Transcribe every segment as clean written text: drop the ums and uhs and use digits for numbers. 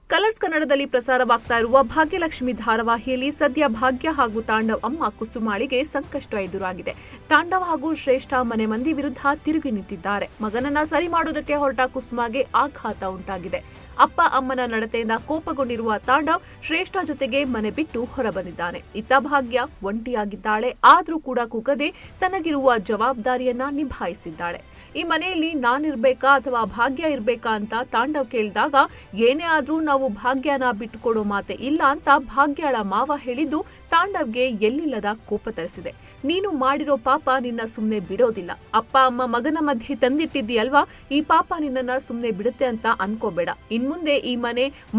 Colours ಕನ್ನಡದಲ್ಲಿ ಪ್ರಸಾರವಾಗ್ತಾ ಇರುವ ಭಾಗ್ಯಲಕ್ಷ್ಮಿ ಧಾರಾವಾಹಿಯಲ್ಲಿ ಸದ್ಯ ಭಾಗ್ಯ ಹಾಗೂ ತಾಂಡವ್ ಅಮ್ಮ ಕುಸುಮಾಳಿಗೆ ಸಂಕಷ್ಟ ಎದುರಾಗಿದೆ. ತಾಂಡವ್ ಹಾಗೂ ಶ್ರೇಷ್ಠ ಮನೆ ಮಂದಿ ವಿರುದ್ಧ ತಿರುಗಿ ನಿಂತಿದ್ದಾರೆ. ಮಗನನ್ನ ಸರಿ ಮಾಡುವುದಕ್ಕೆ ಹೊರಟ ಕುಸುಮಾಗೆ ಆಘಾತ ಉಂಟಾಗಿದೆ. ಅಪ್ಪ ಅಮ್ಮನ ನಡತೆಯಿಂದ ಕೋಪಗೊಂಡಿರುವ ತಾಂಡವ್ ಶ್ರೇಷ್ಠ ಜೊತೆಗೆ ಮನೆ ಬಿಟ್ಟು ಹೊರಬಂದಿದ್ದಾನೆ. ಇತ್ತ ಭಾಗ್ಯ ಒಂಟಿಯಾಗಿದ್ದಾಳೆ. ಆದ್ರೂ ಕೂಡ ಕುಗ್ಗದೆ ತನಗಿರುವ ಜವಾಬ್ದಾರಿಯನ್ನ ನಿಭಾಯಿಸುತ್ತಿದ್ದಾಳೆ. ಈ ಮನೆಯಲ್ಲಿ ನಾನಿರ್ಬೇಕಾ ಅಥವಾ ಭಾಗ್ಯ ಇರ್ಬೇಕಾ ಅಂತ ತಾಂಡವ್ ಕೇಳಿದಾಗ ಏನೇ ಆದ್ರೂ ನಾವು ಭಾಗ್ಯನ ಬಿಟ್ಟುಕೊಡೋ ಮಾತೆ ಇಲ್ಲ ಅಂತ ಭಾಗ್ಯಳ ಮಾವ ಹೇಳಿದ್ದು ತಾಂಡವ್ಗೆ ಎಲ್ಲಿಲ್ಲದ ಕೋಪ ತರಿಸಿದೆ. ನೀನು ಮಾಡಿರೋ ಪಾಪ ನಿನ್ನ ಸುಮ್ನೆ ಬಿಡೋದಿಲ್ಲ. ಅಪ್ಪ ಅಮ್ಮ ಮಗನ ಮಧ್ಯೆ ತಂದಿಟ್ಟಿದ್ದೀಯಲ್ವಾ, ಈ ಪಾಪ ನಿನ್ನನ್ನ ಸುಮ್ನೆ ಬಿಡುತ್ತೆ ಅಂತ ಅನ್ಕೋಬೇಡ. ಇನ್ಮುಂದೆ ಈ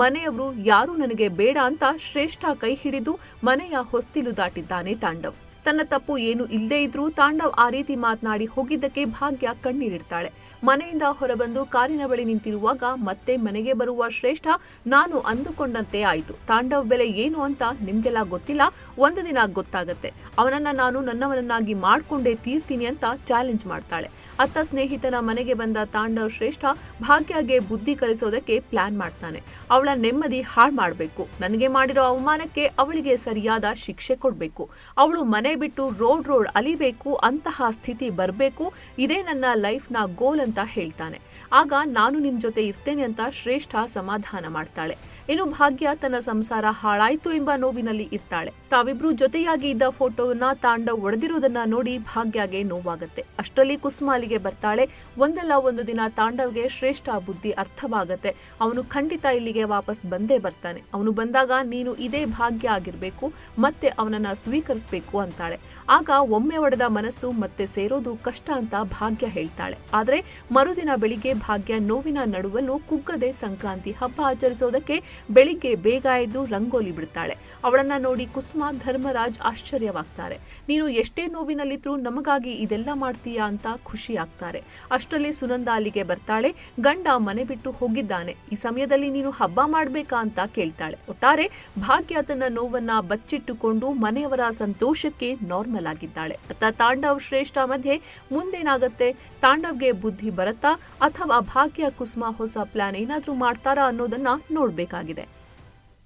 ಮನೆಯವರು ಯಾರು ನನಗೆ ಬೇಡ ಅಂತ ಶ್ರೇಷ್ಠ ಕೈ ಹಿಡಿದು ಮನೆಯ ಹೊಸ್ತಿಲು ದಾಟಿದ್ದಾನೆ ತಾಂಡವ್. ತನ್ನ ತಪ್ಪು ಏನು ಇಲ್ಲದೇ ಇದ್ರೂ ತಾಂಡವ್ ಆ ರೀತಿ ಮಾತನಾಡಿ ಹೋಗಿದ್ದಕ್ಕೆ ಭಾಗ್ಯ ಕಣ್ಣೀರಿಡ್ತಾಳೆ. ಮನೆಯಿಂದ ಹೊರಬಂದು ಕಾರಿನ ಬಳಿ ನಿಂತಿರುವಾಗ ಮತ್ತೆ ಮನೆಗೆ ಬರುವ ಶ್ರೇಷ್ಠ ನಾನು ಅಂದುಕೊಂಡಂತೆ ಆಯಿತು. ತಾಂಡವ್ ಬೆಲೆ ಏನು ಅಂತ ನಿಮ್ಗೆಲ್ಲ ಗೊತ್ತಿಲ್ಲ, ಒಂದು ದಿನ ಗೊತ್ತಾಗತ್ತೆ. ಅವನನ್ನ ನಾನು ನನ್ನವನನ್ನಾಗಿ ಮಾಡ್ಕೊಂಡೇ ತೀರ್ತೀನಿ ಅಂತ ಚಾಲೆಂಜ್ ಮಾಡ್ತಾಳೆ. ಅತ್ತ ಸ್ನೇಹಿತನ ಮನೆಗೆ ಬಂದ ತಾಂಡವ್ ಶ್ರೇಷ್ಠ ಭಾಗ್ಯಗೆ ಬುದ್ಧಿ ಕಲಿಸೋದಕ್ಕೆ ಪ್ಲಾನ್ ಮಾಡ್ತಾನೆ. ಅವಳ ನೆಮ್ಮದಿ ಹಾಳು ಮಾಡಬೇಕು, ನನಗೆ ಮಾಡಿರೋ ಅವಮಾನಕ್ಕೆ ಅವಳಿಗೆ ಸರಿಯಾದ ಶಿಕ್ಷೆ ಕೊಡಬೇಕು, ಅವಳು ಮನೆ ಬಿಟ್ಟು ರೋಡ್ ಅಲಿಬೇಕು, ಅಂತಹ ಸ್ಥಿತಿ ಬರಬೇಕು, ಇದೇ ನನ್ನ ಲೈಫ್ನ ಗೋಲ್ ಅಂತ ಹೇಳ್ತಾನೆ. ಆಗ ನಾನು ನಿನ್ ಜೊತೆ ಇರ್ತೇನೆ ಅಂತ ಶ್ರೇಷ್ಠ ಸಮಾಧಾನ ಮಾಡ್ತಾಳೆ. ಇನ್ನು ಭಾಗ್ಯ ತನ್ನ ಸಂಸಾರ ಹಾಳಾಯ್ತು ಎಂಬ ನೋವಿನಲ್ಲಿ ಇರ್ತಾಳೆ. ತಾವಿಬ್ರು ಜೊತೆಯಾಗಿ ಇದ್ದ ಫೋಟೋವನ್ನ ತಾಂಡವ್ ಒಡೆದಿರೋದನ್ನ ನೋಡಿ ಭಾಗ್ಯಗೆ ನೋವಾಗತ್ತೆ. ಅಷ್ಟರಲ್ಲಿ ಕುಸುಮಾಲಿಗೆ ಬರ್ತಾಳೆ. ಒಂದಲ್ಲ ಒಂದು ದಿನ ತಾಂಡವ್ಗೆ ಶ್ರೇಷ್ಠ ಬುದ್ಧಿ ಅರ್ಥವಾಗತ್ತೆ. ಅವನು ಖಂಡಿತ ಇಲ್ಲಿಗೆ ವಾಪಸ್ ಬಂದೇ ಬರ್ತಾನೆ. ಅವನು ಬಂದಾಗ ನೀನು ಇದೇ ಭಾಗ್ಯ ಆಗಿರ್ಬೇಕು, ಮತ್ತೆ ಅವನನ್ನ ಸ್ವೀಕರಿಸಬೇಕು ಅಂತಾಳೆ. ಆಗ ಒಮ್ಮೆ ಒಡೆದ ಮನಸ್ಸು ಮತ್ತೆ ಸೇರೋದು ಕಷ್ಟ ಅಂತ ಭಾಗ್ಯ ಹೇಳ್ತಾಳೆ. ಆದ್ರೆ ಮರುದಿನ ಬೆಳಿಗ್ಗೆ ಭಾಗ್ಯ ನೋವಿನ ನಡುವಲ್ಲೂ ಕುಗ್ಗದೆ ಸಂಕ್ರಾಂತಿ ಹಬ್ಬ ಆಚರಿಸೋದಕ್ಕೆ ಬೆಳಿಗ್ಗೆ ಬೇಗ ಎದ್ದು ರಂಗೋಲಿ ಬಿಡ್ತಾಳೆ. ಅವಳನ್ನ ನೋಡಿ ಕುಸುಮಾ, ಧರ್ಮರಾಜ್ ಆಶ್ಚರ್ಯವಾಗ್ತಾರೆ. ನೀನು ಎಷ್ಟೇ ನೋವಿನಲ್ಲಿದ್ರೂ ನಮಗಾಗಿ ಇದೆಲ್ಲ ಮಾಡ್ತೀಯಾ ಅಂತ ಖುಷಿ ಆಗ್ತಾರೆ. ಅಷ್ಟರಲ್ಲಿ ಸುನಂದ ಅಲ್ಲಿಗೆ ಬರ್ತಾಳೆ. ಗಂಡ ಮನೆ ಬಿಟ್ಟು ಹೋಗಿದ್ದಾನೆ, ಈ ಸಮಯದಲ್ಲಿ ನೀನು ಹಬ್ಬ ಮಾಡ್ಬೇಕಾ ಅಂತ ಕೇಳ್ತಾಳೆ. ಒಟ್ಟಾರೆ ಭಾಗ್ಯ ತನ್ನ ನೋವನ್ನ ಬಚ್ಚಿಟ್ಟುಕೊಂಡು ಮನೆಯವರ ಸಂತೋಷಕ್ಕೆ ನಾರ್ಮಲ್ ಆಗಿದ್ದಾಳೆ. ಅತ್ತ ತಾಂಡವ್ ಶ್ರೇಷ್ಠ ಮಧ್ಯೆ ಮುಂದೇನಾಗತ್ತೆ? ತಾಂಡವ್ಗೆ ಬುದ್ಧಿ ಬರತ್ತಾ ಅಥವಾ ಭಾಗ್ಯ ಕುಸುಮಾ ಹೊಸ ಪ್ಲಾನ್ ಏನಾದ್ರೂ ಮಾಡ್ತಾರಾ ಅನ್ನೋದನ್ನ ನೋಡ್ಬೇಕಾಗಿದೆ.